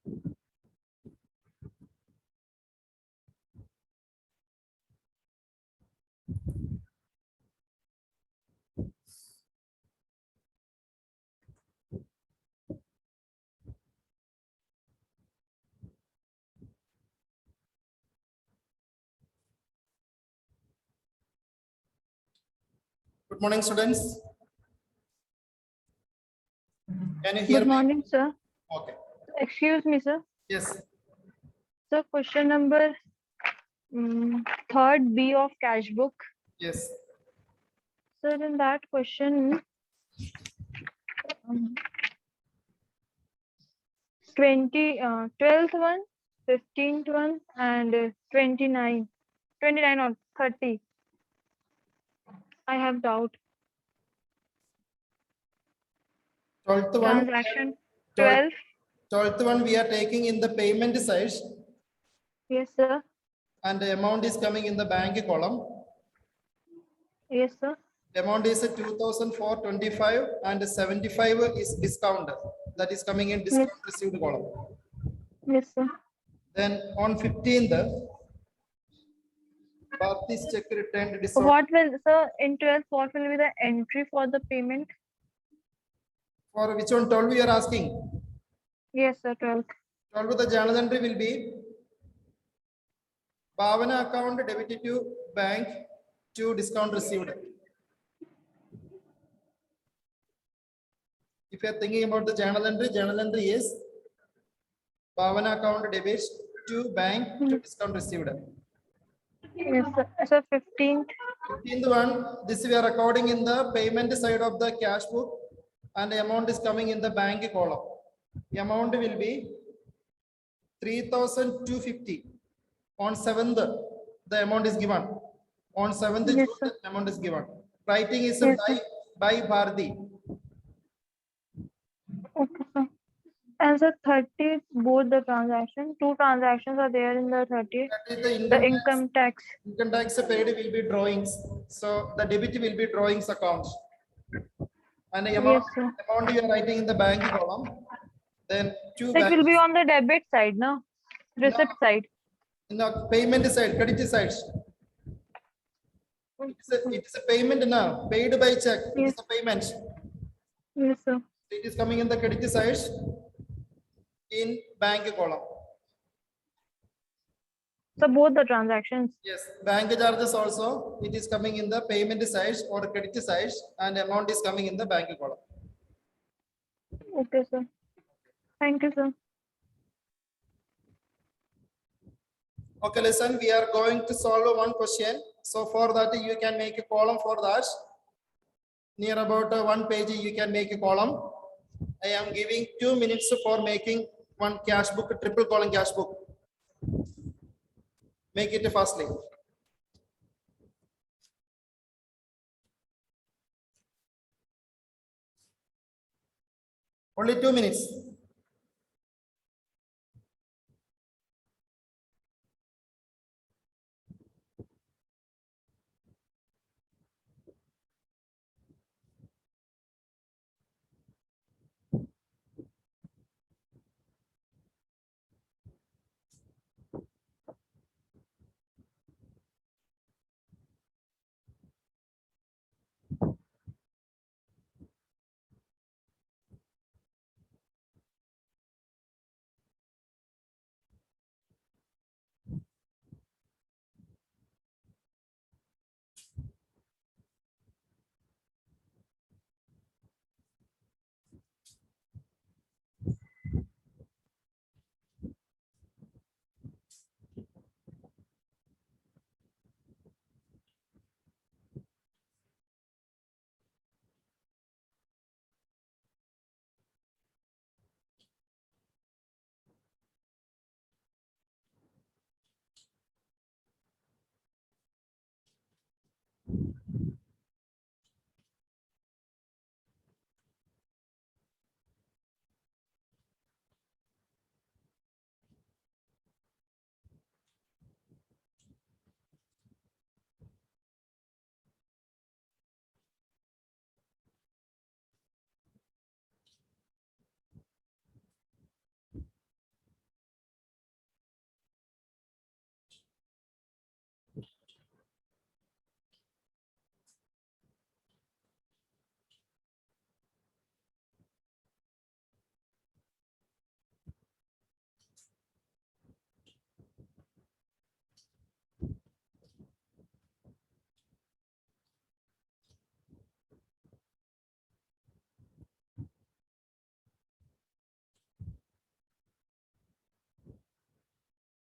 Good morning, students. Can you hear Good me? morning, sir. Okay. Excuse me, sir. Yes. So question number third B of cash book. Yes. Sir, in that question, 12th one, 15th one, and 29 or 30. I have doubt. 12th one. Transaction 12. 12th one we are taking in the payment side, Yes, sir. and the amount is coming in the bank column. Yes, sir. The amount is 2,425 and 75 is discount. That is coming in discount received column. Yes, sir. Then on 15th, Bharti's check returned So discount. what will, sir, in 12th, what will be the entry for the payment? For which one 12 you are asking? Yes, sir, 12th. 12 the journal entry will be Bhavana account debited to bank to discount received. If you are thinking about the journal entry is Bhavana account debits to bank to discount received. Yes, sir. So 15th. 15th one, this we are recording in the payment side of the cash book, and the amount is coming in the bank column. The amount will be 3,250. On 7th, the amount is given. On 7th Yes, June, sir. the amount is given. Writing is Yes, sir. by Bharti. Okay, sir. And the 30th, both the transactions, two transactions are there in the 30th. That is The income tax. Income tax paid will be drawings. So the debit will be drawings account. And the amount, Yes, sir. amount you are writing in the bank column. Then two It will banks. be on the debit side, no? Receipt side. No, payment side, credit side. It is a payment now, paid by check. It Yes. is a payment. Yes, sir. It is coming in the credit side in bank column. So both the transactions. Yes, bank charges also, it is coming in the payment side or credit side, and amount is coming in the bank column. Okay, sir. Thank you, sir. Okay, listen, we are going to solve one question. So for that, you can make a column for that. Near about 1 page, you can make a column. I am giving 2 minutes for making one cash book, triple column cash book. Make it fastly. Only 2 minutes.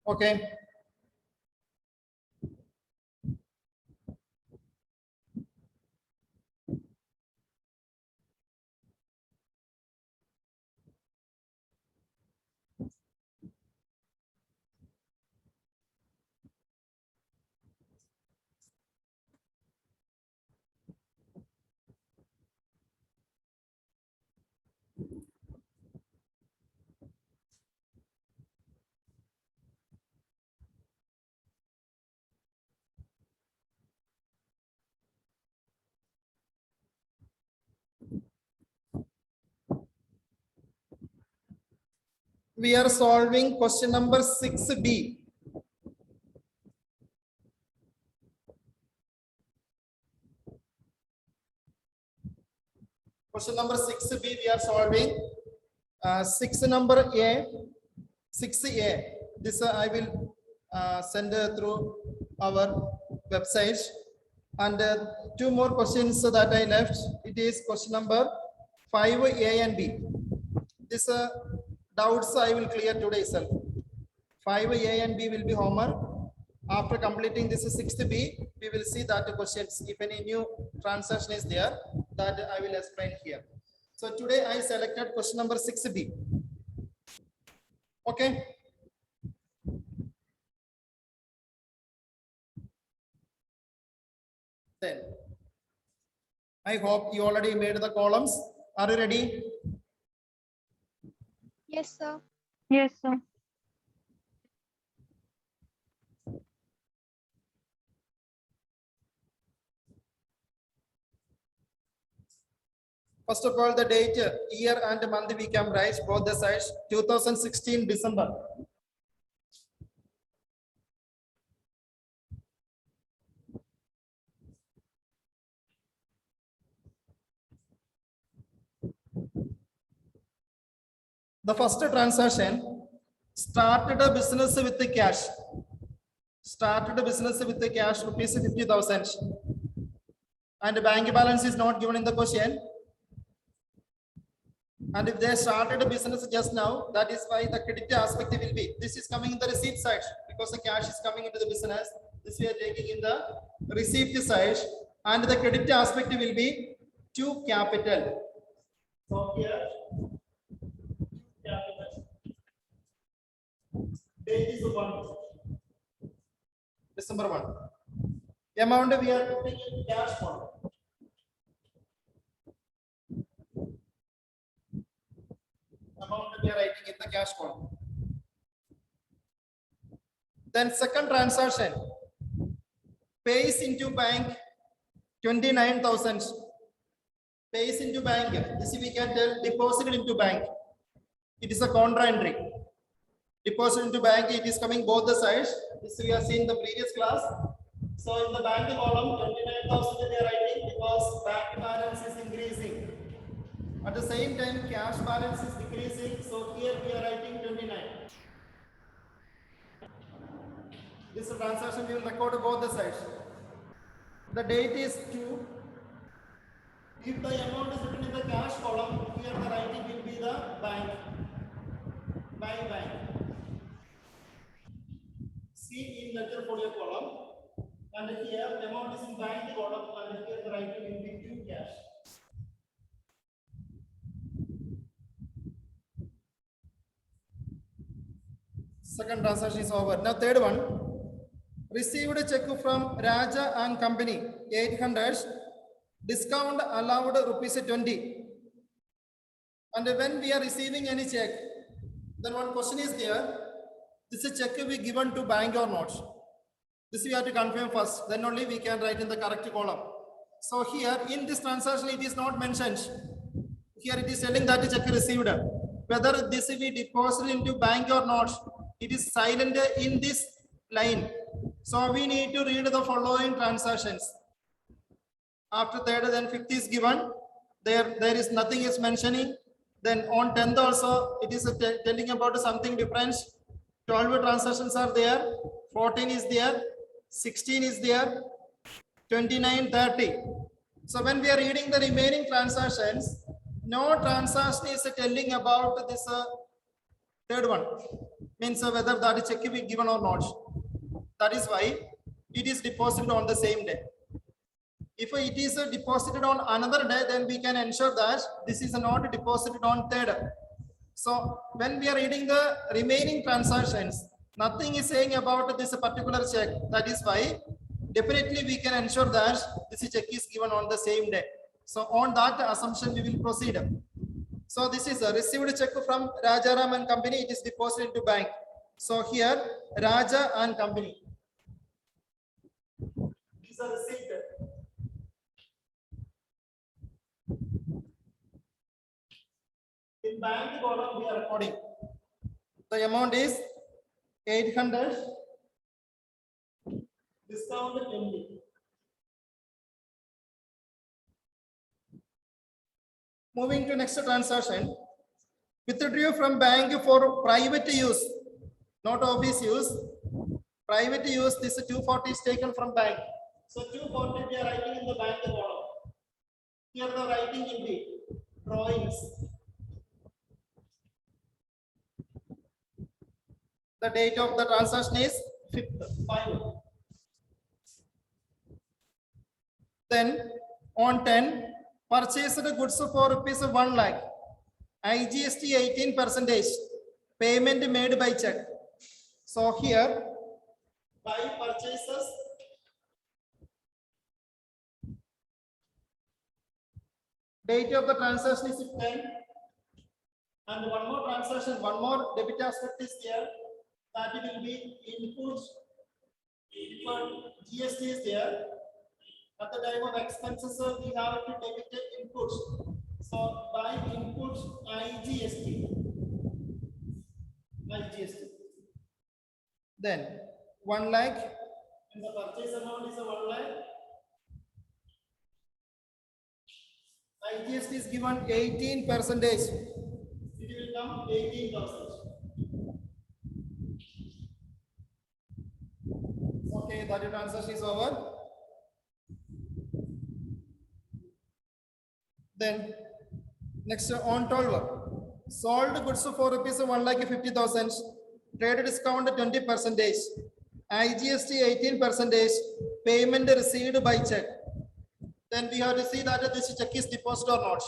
Okay. We are solving question number 6B. Question number 6B we are solving. 6 number A, 6A. This I will send through our website. And 2 more questions that I left. It is question number 5A and B. This doubts I will clear today itself. 5A and B will be homework. After completing this 6B, we will see that the questions, if any new transaction is there, that I will explain here. So today I selected question number 6B. Okay. Then I hope you already made the columns. Are you ready? Yes, sir. Yes, sir. First of all, the date, year and month we can write both the sides. 2016 December. The first transaction started a business with the cash. Started a business with the cash rupees 50,000. And the bank balance is not given in the question. And if they started a business just now, that is why the credit aspect will be. This is coming in the receipt side because the cash is coming into the business. This we are taking in the receipt side, and the credit aspect will be to capital. So here, capital. Date is 1. December 1. Amount we are putting in cash form. Amount we are writing in the cash column. Then second transaction, pays into bank 29,000. Pays into bank. This we can tell deposited into bank. It is a contra entry. Deposit into bank, it is coming both the sides. This we have seen in the previous class. So in the bank column, 29,000 they are writing because bank balance is increasing. At the same time, cash balance is decreasing. So here we are writing 29. This transaction we will record both the sides. The date is 2. If the amount is written in the cash column, here the writing will be the bank. Bank. See in ledger folio column. And here the amount is in bank column, and here the writing will be to cash. Second transaction is over. Now third one, received a check from Raja and Company 800, discount allowed rupees 20. And when we are receiving any check, then one question is there, this is check will be given to bank or not? This we have to confirm first, then only we can write in the correct column. So here in this transaction it is not mentioned. Here it is telling that the check received. Whether this will be deposited into bank or not, it is silent in this line. So we need to read the following transactions. After third, then fifth is given. There is nothing is mentioning. Then on 10th also, it is telling about something different. 12 transactions are there. 14 is there. 16 is there. 29, 30. So when we are reading the remaining transactions, no transaction is telling about this Third one means whether that check will be given or not. That is why it is deposited on the same day. If it is deposited on another day, then we can ensure that this is not deposited on third. So when we are reading the remaining transactions, nothing is saying about this particular check. That is why definitely we can ensure that this check is given on the same day. So on that assumption, we will proceed. So this is a received check from Rajaram and Company. It is deposited into bank. So here Raja and Company. These are received. In bank column, we are recording. The amount is 800. Discount 20. Moving to next transaction. Withdrew from bank for private use, not office use. Private use, this 240 is taken from bank. So 240 we are writing in the bank column. Here the writing in the drawings. The date of the transaction is 5th, 5. Then on 10, purchased goods for rupees 1 lakh. IGST 18%. Payment made by check. So here, by purchases, date of the transaction is 10. And one more transaction, one more debit aspect is here. That will be input. GST is there. At the time of expenses, we have to debit input. So by input IGST. Then 1 lakh. And the purchase amount is 1 lakh. IGST is given 18%. It will come 18,000. Okay, that transaction is over. Then next on 12, sold goods for rupees 1,50,000, trade discount 20%, IGST 18%, payment received by check. Then we have to see that this check is deposited or not.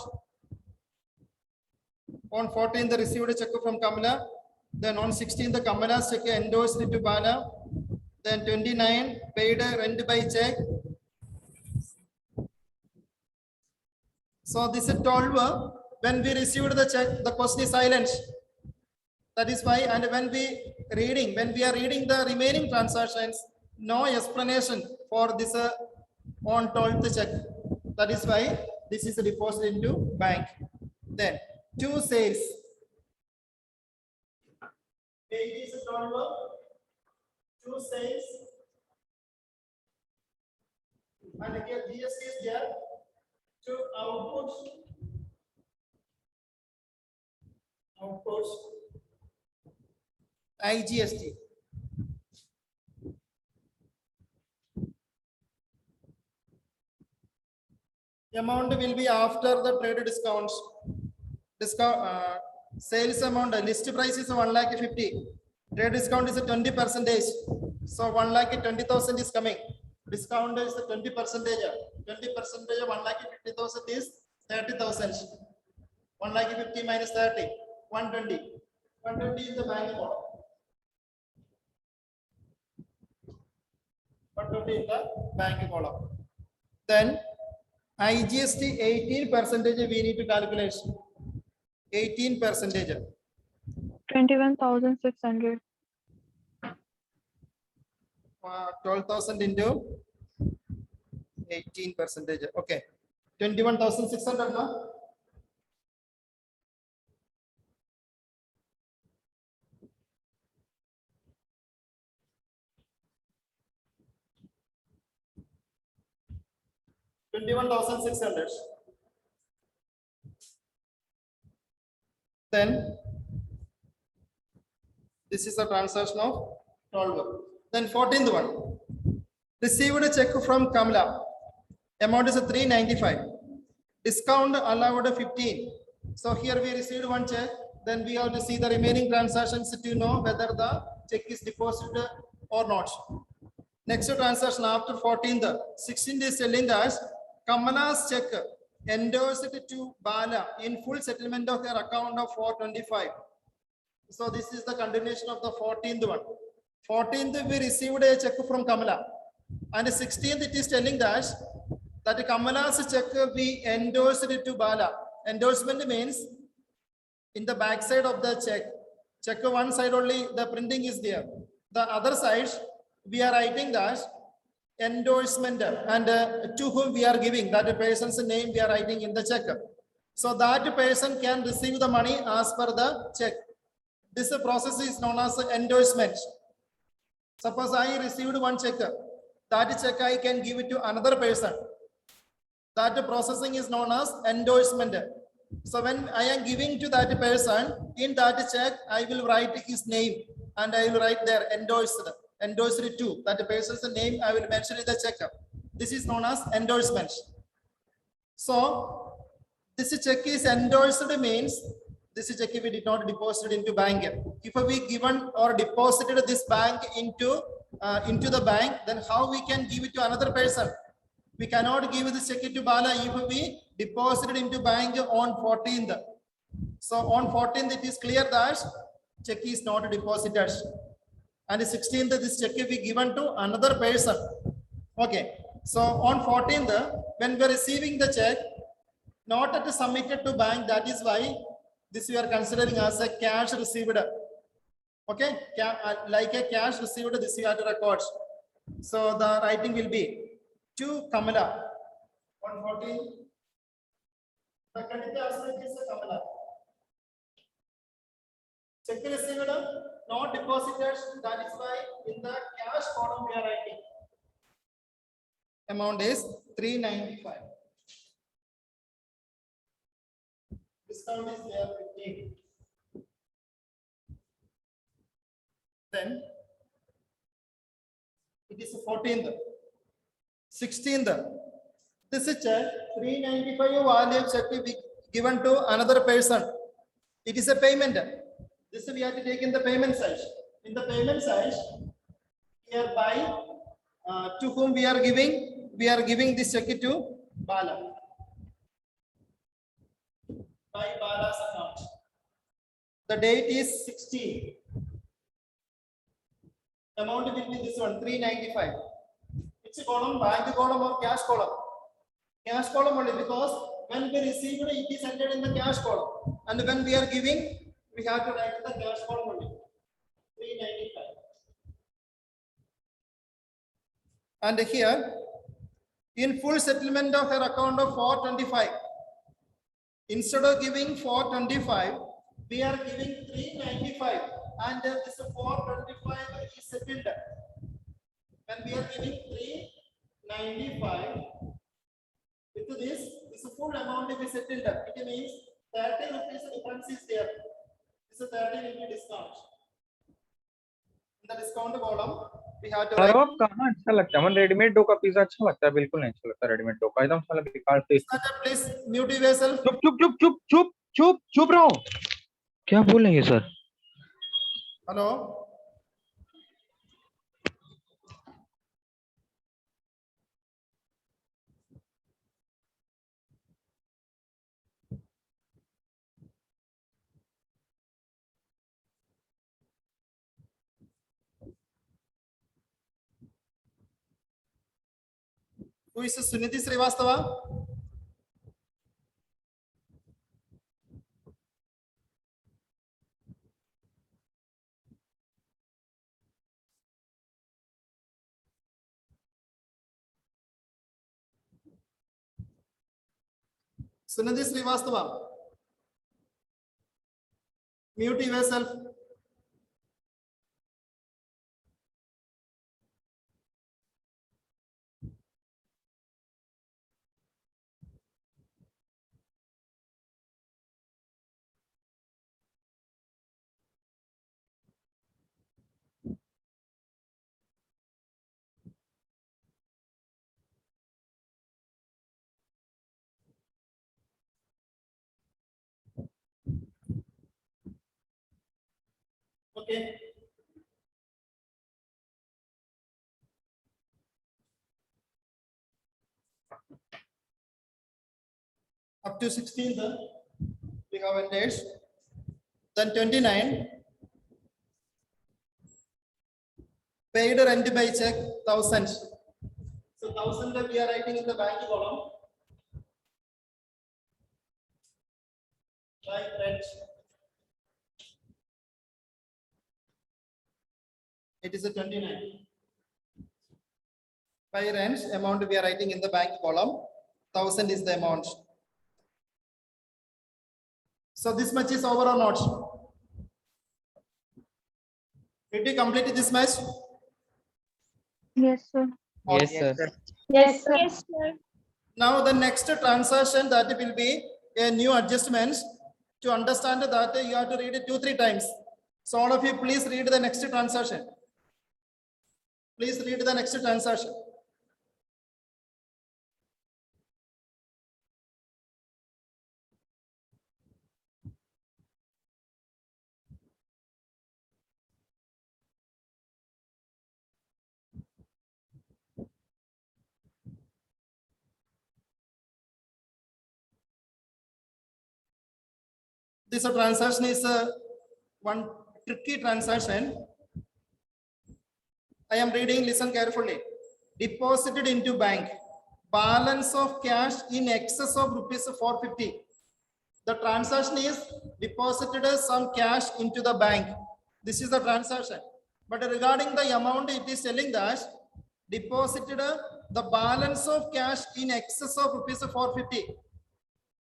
On 14, the received check from Kamala. Then on 16, the Kamala's check endorsed to Bala. Then 29, paid rent by check. So this is 12. When we received the check, the question is silent. That is why, and when we are reading the remaining transactions, no explanation for this on 12th check. That is why this is a deposit into bank. Then 2 sales. Page is 12. 2 sales. And again GST is there. 2 outputs. IGST. The amount will be after the trade discounts. Sales amount, list price is 1,50,000. Trade discount is 20%. So 1,20,000 is coming. Discount is 20%. 20% of 1,50,000 is 30,000. 1,50,000 minus 30, 120. 120 is the bank column. 120 in the bank column. Then IGST 18% we need to calculate. 18%. 21,600. 12,000 into 18%. Okay. 21,600 now. $21,600. Then this is the transaction of 12. Then 14th one. Received a check from Kamala. Amount is 395. Discount allowed 15. So here we received one check. then we have to see the remaining transactions to know whether the check is deposited or not. Next transaction after 14th, 16th is telling that Kamala's check endorsed to Bala in full settlement of her account of 425. So this is the continuation of the 14th one. 14th we received a check from Kamala, and 16th it is telling that Kamala's check we endorsed it to Bala. Endorsement means in the back side of the check one side only the printing is there. The other side we are writing that endorsement and to whom we are giving that person's name we are writing in the check. So that person can receive the money as per the check. This process is known as endorsement. Suppose I received one check, that check I can give it to another person. That processing is known as endorsement. So when I am giving to that person, in that check, I will write his name and I will write there endorsed to that person's name. I will mention in the check. This is known as endorsement. So this check is endorsed means this check we did not deposit into bank. If we given or deposited this bank into the bank, then how we can give it to another person? We cannot give the check to Bala if we deposited into bank on 14th. So on 14th, it is clear that check is not deposited. And 16th, this check will be given to another person. Okay. So on 14th, when we are receiving the check, not at submitted to bank, that is why this we are considering as a cash received. Okay. Like a cash received, this we have to record. So the writing will be to Kamala. 114. The credit aspect is Kamala. Check received, not deposited. That is why in the cash column we are writing. Amount is 395. Discount is there 15. Then it is 14th. 16th. This is check 395 value check will be given to another person. It is a payment. This we have to take in the payment side. In the payment side, hereby to whom we are giving this check to Bala. By Bala's account. The date is 16. Amount will be this one 395. Which column? Bank column or cash column? Cash column only, because when we receive it, it is entered in the cash column. And when we are giving, we have to write the cash column only. 395. And here, in full settlement of her account of 425, instead of giving 425, we are giving 395. And this 425 is settled. When we are giving 395, with this full amount will be settled. It means 30 rupees difference is there. This is 30 will be discount. In the discount column, we have to write. अब कहाँ अच्छा लगता है? मन readymade dough का pizza अच्छा लगता है? बिल्कुल नहीं अच्छा लगता रेडीमेड डो का, एकदम साला बेकार टेस्ट। Please mute yourself. चुप चुप चुप चुप चुप चुप चुप रहो। क्या बोल रहे हैं sir? Hello. Who is Suniti Srivastava? Suniti Srivastava. Mute yourself. Okay. Up to 16th, we have entered. Then 29. Paid rent by check 1,000. So 1,000 we are writing in the bank column. Like rent. It is a 29. By rent amount we are writing in the bank column. 1,000 is the amount. So this much is over or not? Did you complete this much? Yes, sir. Yes, Okay. sir. Yes, sir. Yes, sir. Now the next transaction that will be a new adjustment. To understand that you have to read it 2-3 times. So all of you please read the next transaction. Please read the next transaction. This transaction is one tricky transaction. I am reading, listen carefully. Deposited into bank, balance of cash in excess of rupees 450. The transaction is deposited some cash into the bank. This is the transaction. But regarding the amount, it is telling that deposited the balance of cash in excess of rupees 450.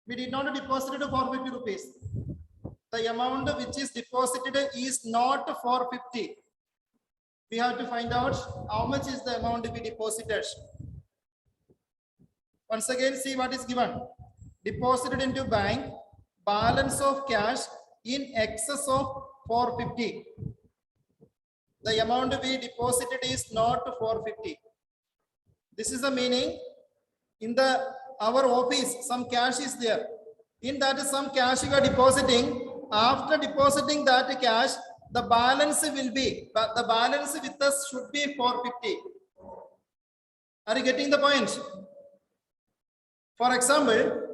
We did not deposit 450 rupees. The amount which is deposited is not 450. We have to find out how much is the amount we deposited. Once again, see what is given. Deposited into bank, balance of cash in excess of 450. The amount we deposited is not 450. This is the meaning. In our office, some cash is there. In that some cash you are depositing. After depositing that cash, the balance will be, the balance with us should be 450. Are you getting the point? For example,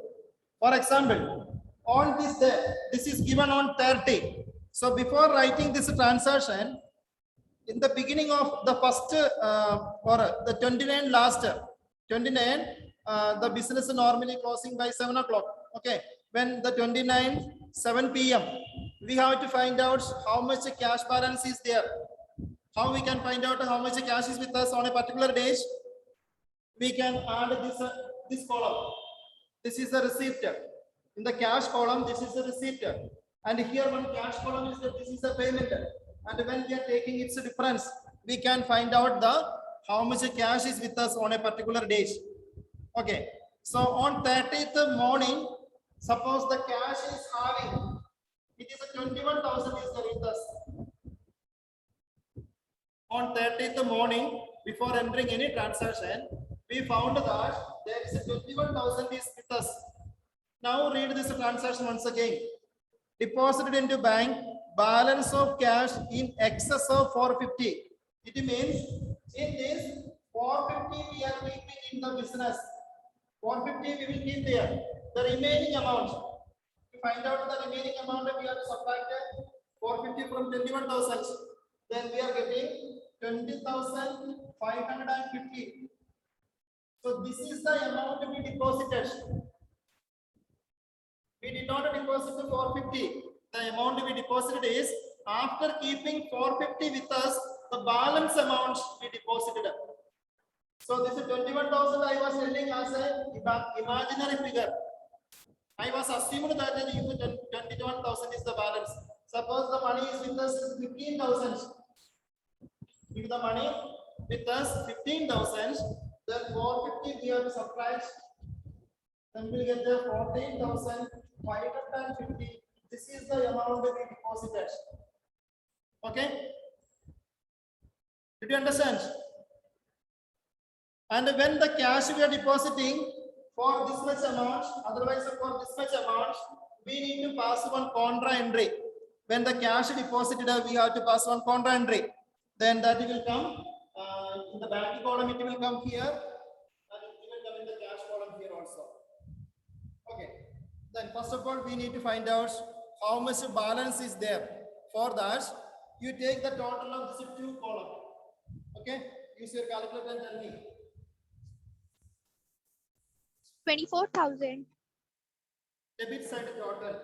on this day, this is given on 30. So before writing this transaction, in the beginning of the first or the 29 last 29, the business is normally closing by 7 o'clock. Okay, when the 29 7 p.m. we have to find out how much cash balance is there. How we can find out how much cash is with us on a particular day? We can add this column. This is the receipt. In the cash column, this is the receipt. And here one cash column is that this is the payment. And when we are taking its difference, we can find out how much cash is with us on a particular day. Okay. So on 30th morning, suppose the cash is having, it is a 21,000 is there with us. On 30th morning, before entering any transaction, we found that there is a 21,000 is with us. Now read this transaction once again. Deposited into bank, balance of cash in excess of 450. It means in this 450 we are keeping in the business. 450 we will keep there. The remaining amount, to find out the remaining amount, we have to subtract 450 from 21,000. Then we are getting 20,550. So this is the amount we deposited. We did not deposit 450. The amount we deposited is after keeping 450 with us, the balance amount we deposited. So this is 21,000 I was telling as an imaginary figure. I was assuming that 21,000 is the balance. Suppose the money is with us 15,000. If the money with us 15,000, then 450 we have to subtract. Then we will get the 14,550. This is the amount that we deposited. Okay? Did you understand? And when the cash we are depositing for this much amount, otherwise for this much amount, we need to pass one contra entry. when the cash deposited, we have to pass on contra entry. Then that will come in the bank column, it will come here, and it will come in the cash column here also. Okay. Then first of all, we need to find out how much balance is there. For that, you take the total of these two columns. Okay. Use your calculator and tell me. 24,000. Debit side total.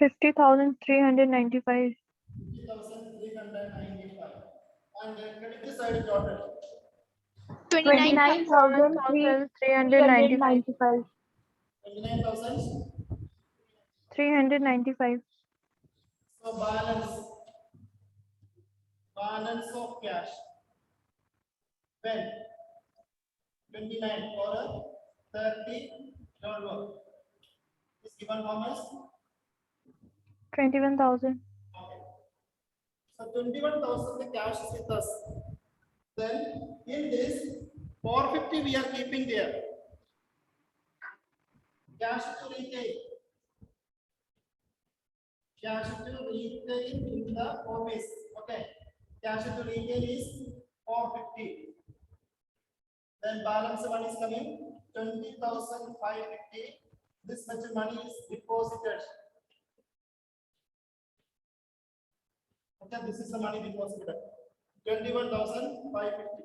$50,395. 50,395. And credit side total. 29,000. 395. 29,000. 395. So balance of cash. When 29 or 30 don't work. Is given how much? 21,000. Okay. So 21,000 the cash is with us. Then in this 450 we are keeping there. Cash to retain. Cash to retain in the office. Okay. Cash to retain is 450. Then balance money is coming 20,550. This much money is deposited. Okay, this is the money deposited. 21,550.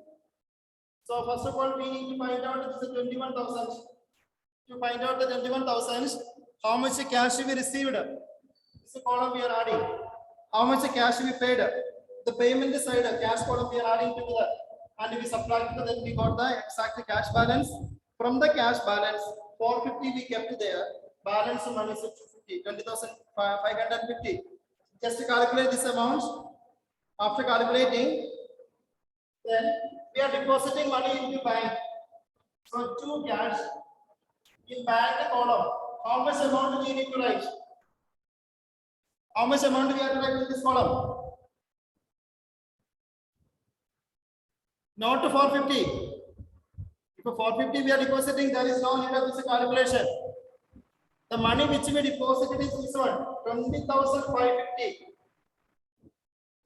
So first of all, we need to find out this is 21,000. To find out the 21,000, how much cash we received? This is column we are adding. How much cash we paid? The payment side, cash column we are adding together. And we subtracted, then we got the exact cash balance. From the cash balance, 450 we kept there. Balance money is 250, 20,550. Just calculate this amount. After calculating, then we are depositing money into bank. So two cash in bank column. How much amount we need to write? How much amount we have to write in this column? Not to 450. If 450 we are depositing, there is no need of this calculation. The money which we deposited is this one, 20,550.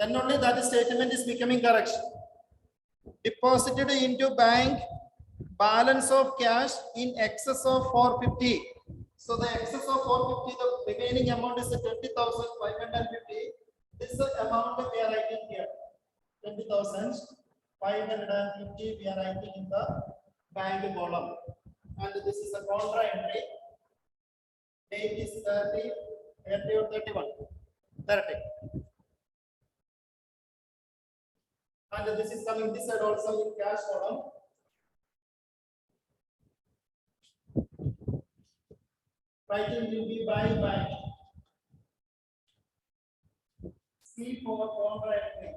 Then only that statement is becoming correct. Deposited into bank, balance of cash in excess of 450. So the excess of 450, the remaining amount is 20,550. This is the amount we are writing here. 20,550 we are writing in the bank column. And this is a contra entry. Date is 30 or 31. 30. And this is coming this side also in cash column. Writing will be by bank. C for contra entry.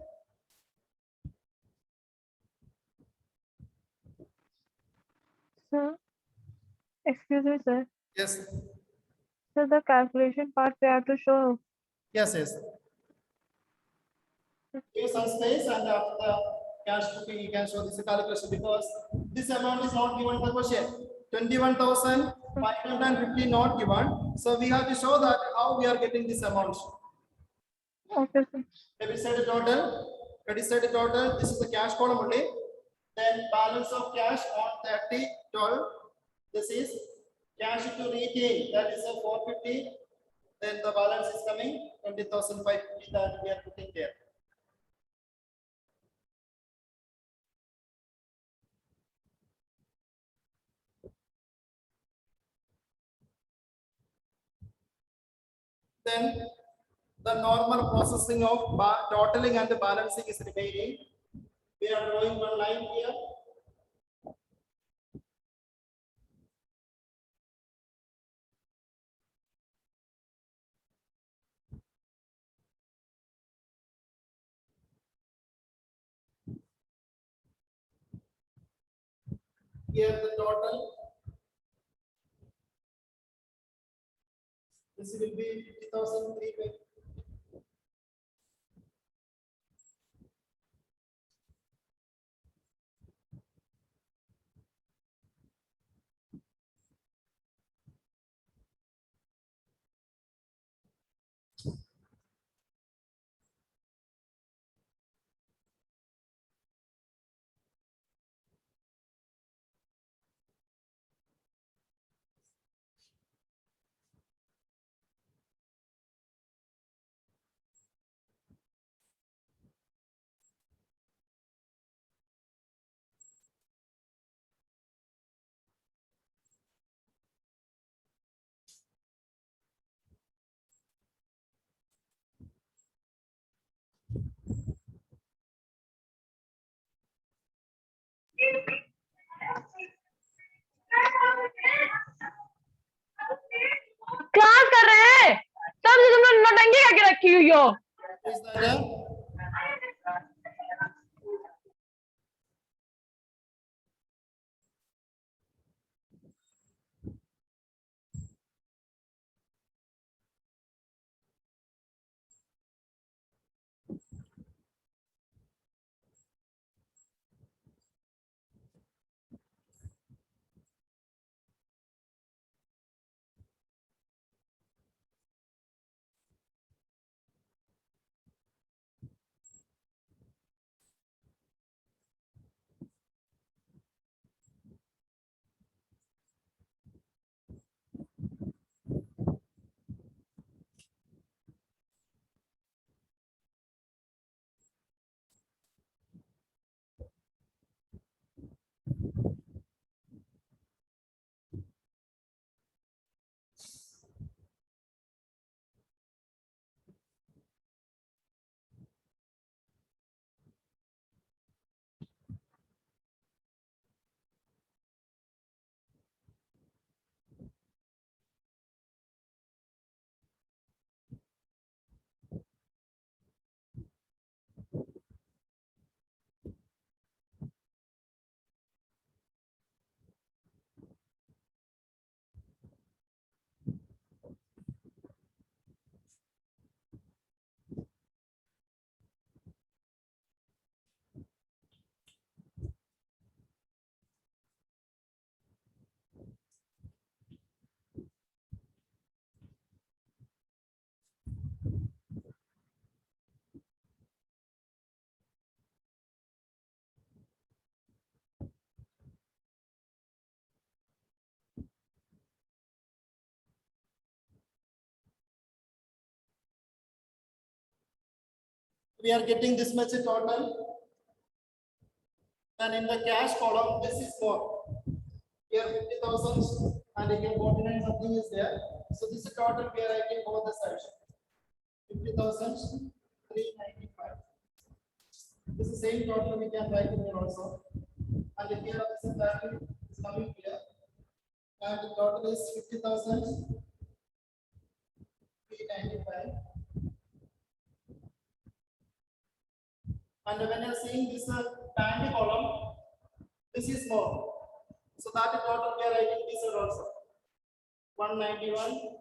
Sir, excuse me, sir. Yes. So the calculation part we have to show. Yes. Give some space and after the cash booking you can show this calculation because this amount is not given in the question. 21,550 not given. So we have to show that how we are getting this amount. Okay, sir. Debit side total, credit side total. This is the cash column only. Then balance of cash on 30/12. This is cash to retain. That is a 450. Then the balance is coming 20,550 that we are putting there. Then the normal processing of totaling and the balancing is remaining. We are drawing one line here. Here the total. This will be 50,350. yo. Is that we are getting this much total? And in the cash column, this is more. Here 50,000 and again 49 something is there. So this is total we are writing both the sides. 50,000, 395. This is same total we can write in here also. And here this is value is coming here. And the total is 50,000, 395. And when you are seeing this bank column, this is more. So that is total we are writing this one also. 191.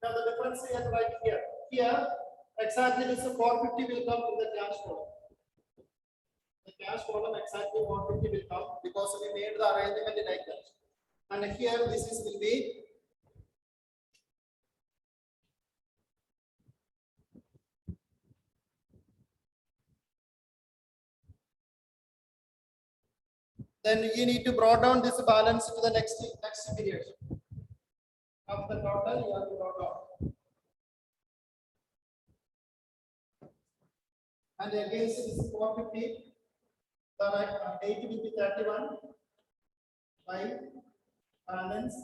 Now the difference we are writing here. Here exactly this 450 will come in the cash column. The cash column exactly 450 will come because we made the arrangement like that. And here this is will be then you need to brought down this balance to the next period. Of the total you have to brought down. And against this is 450, the date will be 31 by balance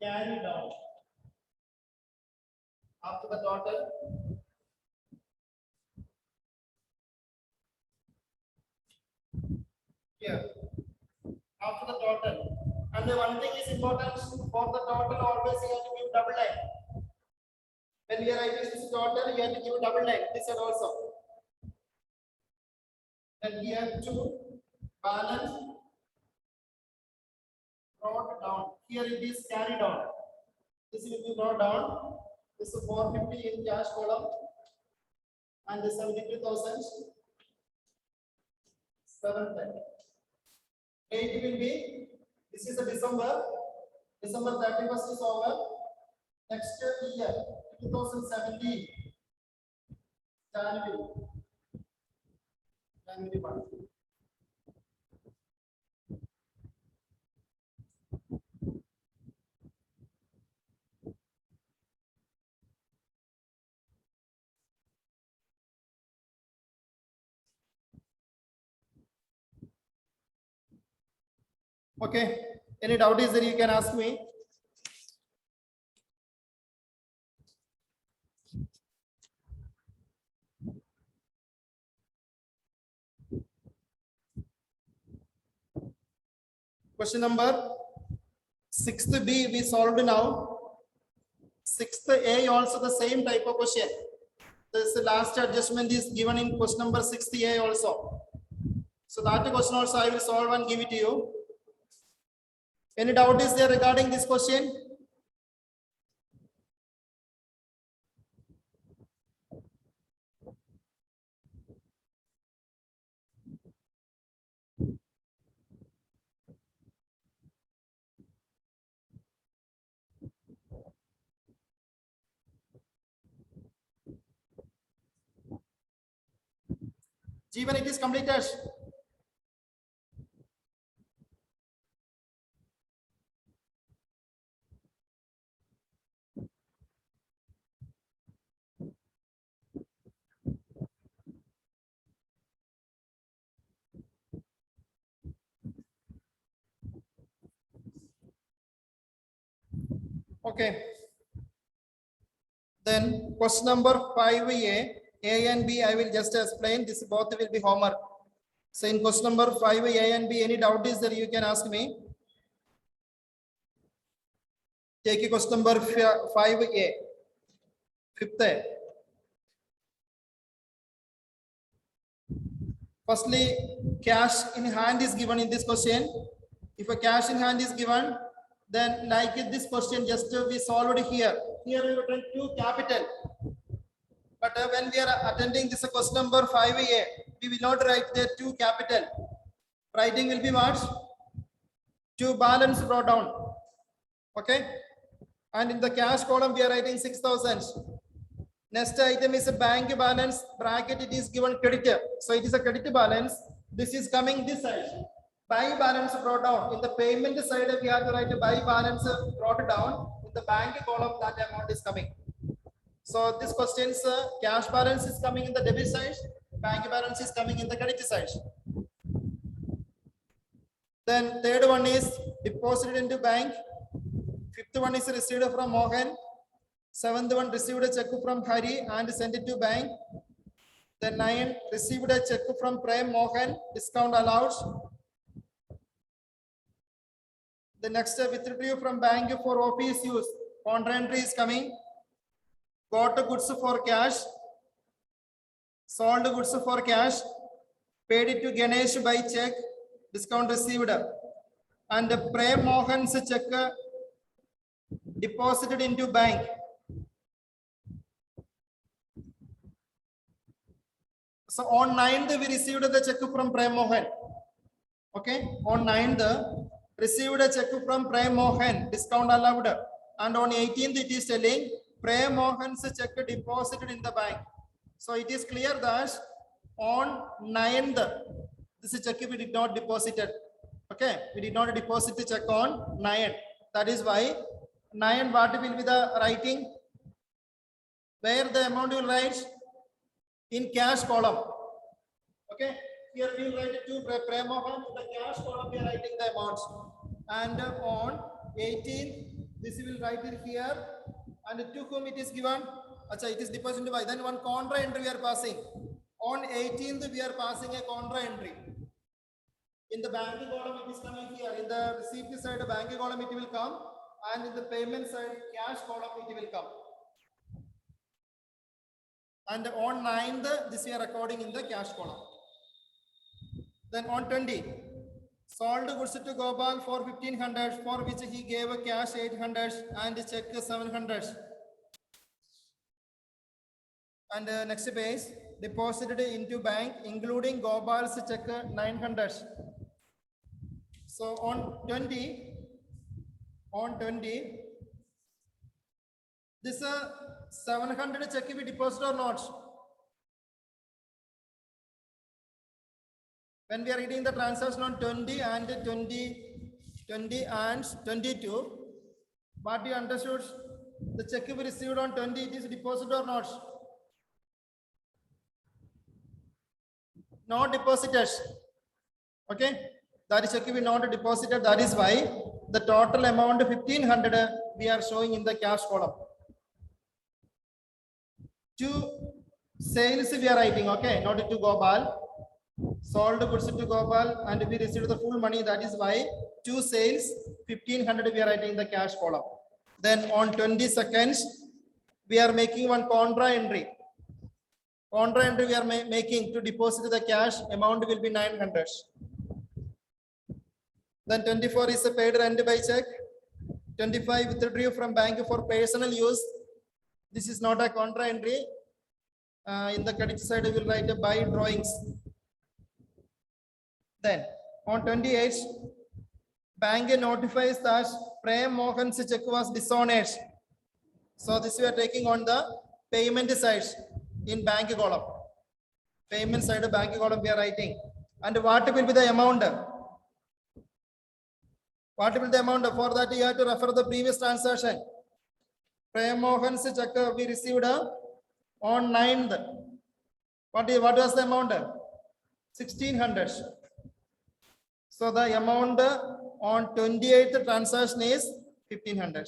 carry down after the total. Here after the total. And the one thing is important for the total, always you have to give double line. When we are writing this total, you have to give double line. This is also. And we have to balance brought down. Here it is carried down. This will be brought down. This is 450 in cash column. And the 72,000. 710. Date will be, this is a December 31st is over. Next year, 2017, January 1. Okay, any doubt is there you can ask me. Question number 6B we solved now. 6A also the same type of question. This last adjustment is given in question number 6A also. So that question also I will solve and give it to you. Any doubt is there regarding this question? Jeevan, it is completed. Okay. Then question number 5A, A and B, I will just explain. This both will be homework. So in question number 5A and B, any doubt is there, you can ask me. Take a question number 5A, 5th. Firstly, cash in hand is given in this question. If a cash in hand is given, then like this question just we solved here. Here we written 2 capital. But when we are attending this question number 5A, we will not write the 2 capital. Writing will be what? 2 balance brought down. Okay. And in the cash column, we are writing 6,000. Next item is a bank balance bracket. It is given credit. So it is a credit balance. This is coming this side. Buy balance brought down. In the payment side, we have to write a buy balance brought down. In the bank column, that amount is coming. So this question's cash balance is coming in the debit side. Bank balance is coming in the credit side. Then third one is deposited into bank. Fifth one is received from Mohan. Seventh one received a check from Hari and sent it to bank. Then 9 received a check from Prem Mohan. Discount allowed. The next withdrew from bank for office use. Contra entry is coming. Got goods for cash. Sold goods for cash. Paid it to Ganesh by check. Discount received. And Prem Mohan's check deposited into bank. So on 9th we received the check from Prem Mohan. Okay. On 9th received a check from Prem Mohan. Discount allowed. And on 18th it is telling Prem Mohan's check deposited in the bank. So it is clear that on 9th this check we did not deposit it. Okay. We did not deposit the check on 9th. That is why 9 what will be the writing? Where the amount will write? In cash column. Okay. Here we will write it to Prem Mohan. The cash column we are writing the amounts. And on 18th, this will write it here. And to whom it is given? Achha, it is deposited by. Then one contra entry we are passing. On 18th, we are passing a contra entry. In the bank column, it is coming here. In the receipt side, bank column, it will come. And in the payment side, cash column, it will come. And on 9th, this we are recording in the cash column. Then on 20, sold goods to Gopal for 1,500, for which he gave a cash 800 and check 700. And next page, deposited into bank, including Gopal's check 900. So on 20, this 700 check we deposit or not? When we are reading the transaction on 20 and 22, what you understood? The check we received on 20, it is deposit or not? Not deposited. Okay, that check we not deposited. That is why the total amount 1,500 we are showing in the cash column. 2 sales we are writing. Okay, not to Gopal. Sold goods to Gopal and we received the full money. That is why 2 sales, 1500 we are writing in the cash column. Then on 22nd, we are making one contra entry. Contra entry we are making to deposit the cash amount will be 900. Then 24 is a paid rent by check. 25 withdrew from bank for personal use. This is not a contra entry. In the credit side, we will write a by drawings. Then on 28, bank notifies that Prem Mohan's check was dishonored. So this we are taking on the payment side in bank column. Payment side bank column we are writing. And what will be the amount? What will be the amount? For that you have to refer the previous transaction. Prem Mohan's check we received on 9th. What was the amount? 1600. So the amount on 28th transaction is 1500.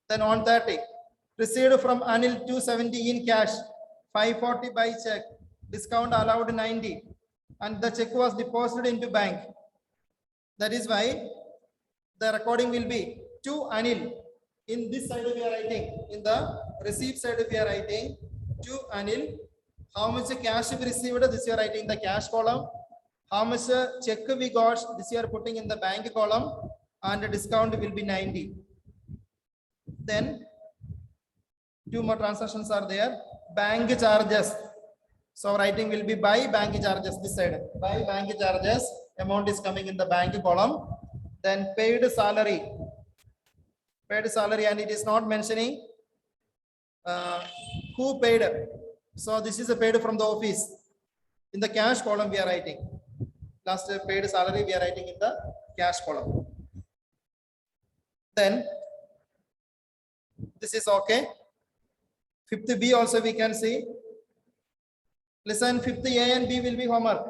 Then on 30, received from Anil 270 in cash, 540 by check, discount allowed 90, and the check was deposited into bank. That is why the recording will be to Anil. In this side we are writing, in the receipt side we are writing to Anil. How much cash we received, this we are writing in the cash column. How much check we got, this you are putting in the bank column, and the discount will be 90. Then 2 more transactions are there. Bank charges. So writing will be by bank charges this side. By bank charges, amount is coming in the bank column. Then paid salary. Paid salary, and it is not mentioning who paid. So this is a paid from the office. In the cash column we are writing. Last paid salary we are writing in the cash column. Then this is okay. 5th B also we can see. Listen, 5th A and B will be homework.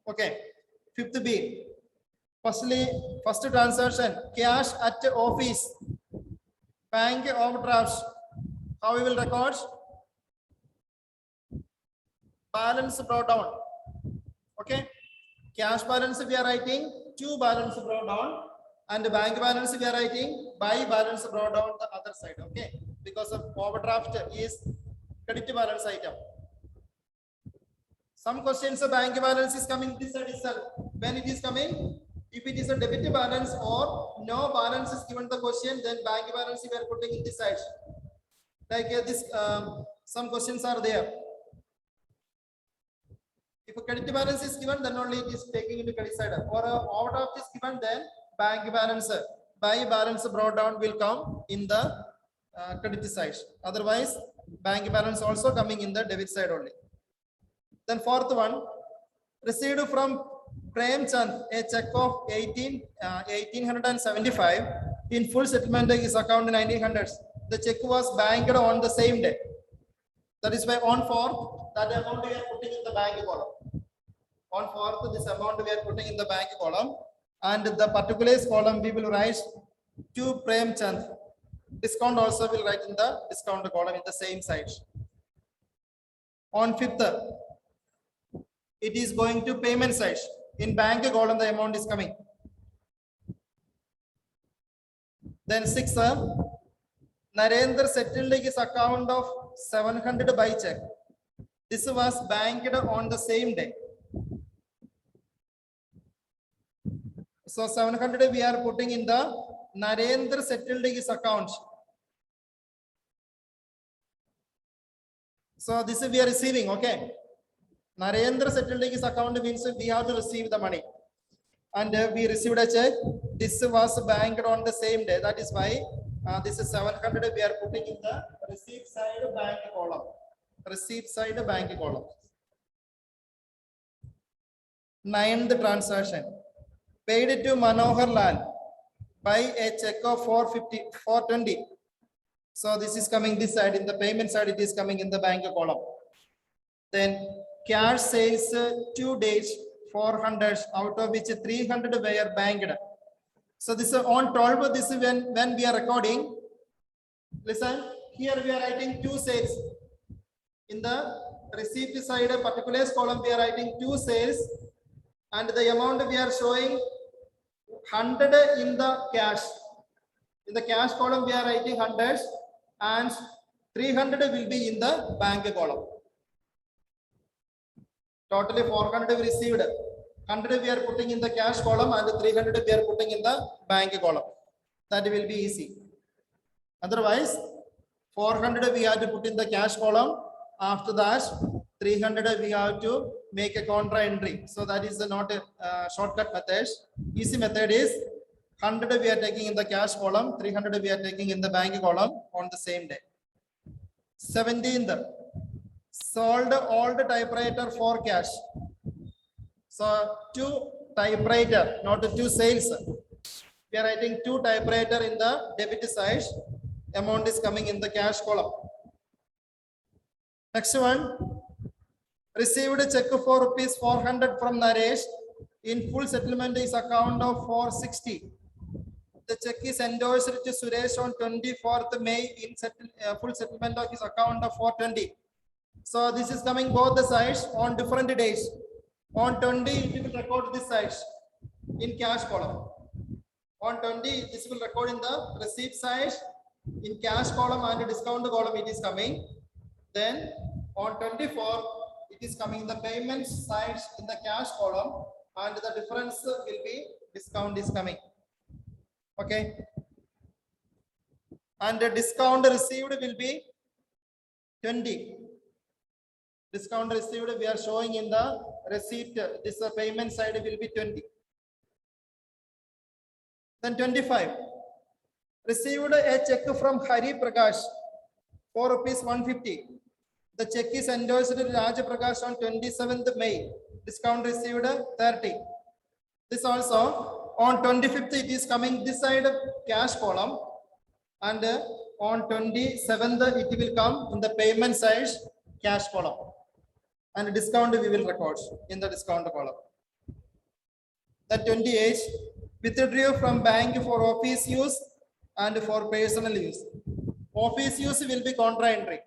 Okay. 5th B. Firstly, first transaction, cash at office, bank overdraft. How we will record? Balance brought down. Okay. Cash balance we are writing to balance brought down, and bank balance we are writing by balance brought down the other side. Okay, because of overdraft is credit balance item. Some questions of bank balance is coming this side itself. When it is coming, if it is a debit balance or no balance is given the question, then bank balance we are putting in this side. Like this, some questions are there. If a credit balance is given, then only it is taking into credit side. Or overdraft is given, then bank balance by balance brought down will come in the credit side. Otherwise, bank balance also coming in the debit side only. Then 4th one, received from Prem Chand a check of 1875 in full settlement is account 1900. The check was banked on the same day. That is why on 4th, that amount we are putting in the bank column. On 4th, this amount we are putting in the bank column, and the particulars column we will write to Prem Chand. Discount also will write in the discount column in the same side. On 5th, it is going to payment side. In bank column, the amount is coming. Then 6th, Narendra settled his account of 700 by check. This was banked on the same day. So 700 we are putting in the Narendra settled his account. So this we are receiving, okay. Narendra settled his account means we have to receive the money. And we received a check. This was banked on the same day. That is why this is 700 we are putting in the receipt side bank column. Receipt side bank column. 9th transaction. Paid to Manohar Lal by a check of 420. So this is coming this side. In the payment side, it is coming in the bank column. Then cash sales 2 days 400, out of which 300 were banked. So this is on 12. This is when we are recording. Listen, here we are writing 2 sales. In the receipt side, particulars column, we are writing 2 sales, and the amount we are showing 100 in the cash. In the cash column, we are writing hundreds, and 300 will be in the bank column. Totally 400 we received. 100 we are putting in the cash column, and 300 we are putting in the bank column. That will be easy. Otherwise, 400 we have to put in the cash column. After that, 300 we have to make a contra entry. So that is not a shortcut method. Easy method is 100 we are taking in the cash column, 300 we are taking in the bank column on the same day. 17th, sold old typewriter for cash. So 2 typewriter, not 2 sales. We are writing 2 typewriter in the debit side. Amount is coming in the cash column. Next one, received a check for rupees 400 from Naresh. In full settlement is account of 460. The check is endorsed to Suresh on 24th May in full settlement of his account of 420. So this is coming both the sides on different days. On 20, it will record this side in cash column. On 20, this will record in the receipt side in cash column and discount column. It is coming. Then on 24, it is coming in the payment side in the cash column, and the difference will be discount is coming. Okay. And the discount received will be 20. Discount received we are showing in the receipt. This payment side will be 20. Then 25. Received a check from Hari Prakash for rupees 150. The check is endorsed to Raj Prakash on 27th May. Discount received 30. This also on 25th it is coming this side cash column, and on 27th it will come in the payment side cash column, and discount we will record in the discount column. The 28 withdrew from bank for office use and for personal use. Office use will be contra entry.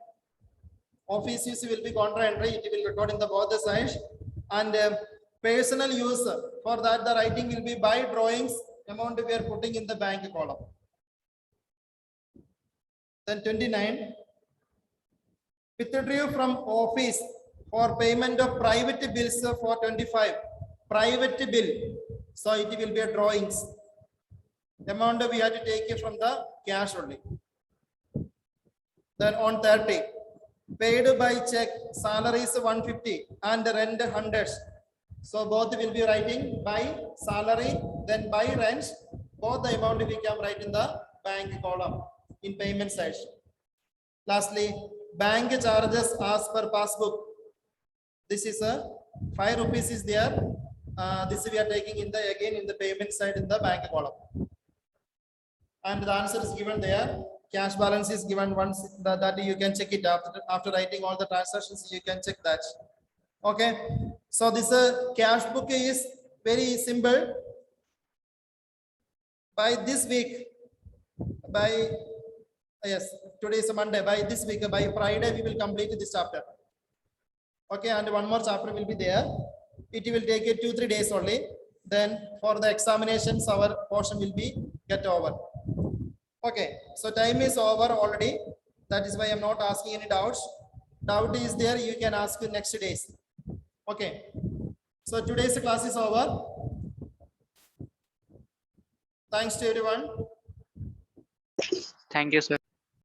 Office use will be contra entry. It will record in the both the sides, and personal use, for that the writing will be by drawings. Amount we are putting in the bank column. Then 29 withdrew from office for payment of private bills for 25. Private bill, so it will be a drawings. Amount we have to take it from the cash only. Then on 30, paid by check, salaries 150 and rent 100. So both will be writing by salary, then by rent. Both the amount we can write in the bank column in payment side. Lastly, bank charges as per passbook. This is a 5 rupees is there. This we are taking in the again in the payment side in the bank column. And the answer is given there. Cash balance is given once that you can check it after writing all the transactions. You can check that. Okay. So this cash book is very simple. By this week, by yes, today is a Monday. By this week, by Friday, we will complete this chapter. Okay, and one more chapter will be there. It will take it 2-3 days only. Then for the examinations, our portion will be get over. Okay, so time is over already. That is why I'm not asking any doubts. Doubt is there, you can ask next days. Okay, so today's class is over. Thanks to everyone. Thank you, sir.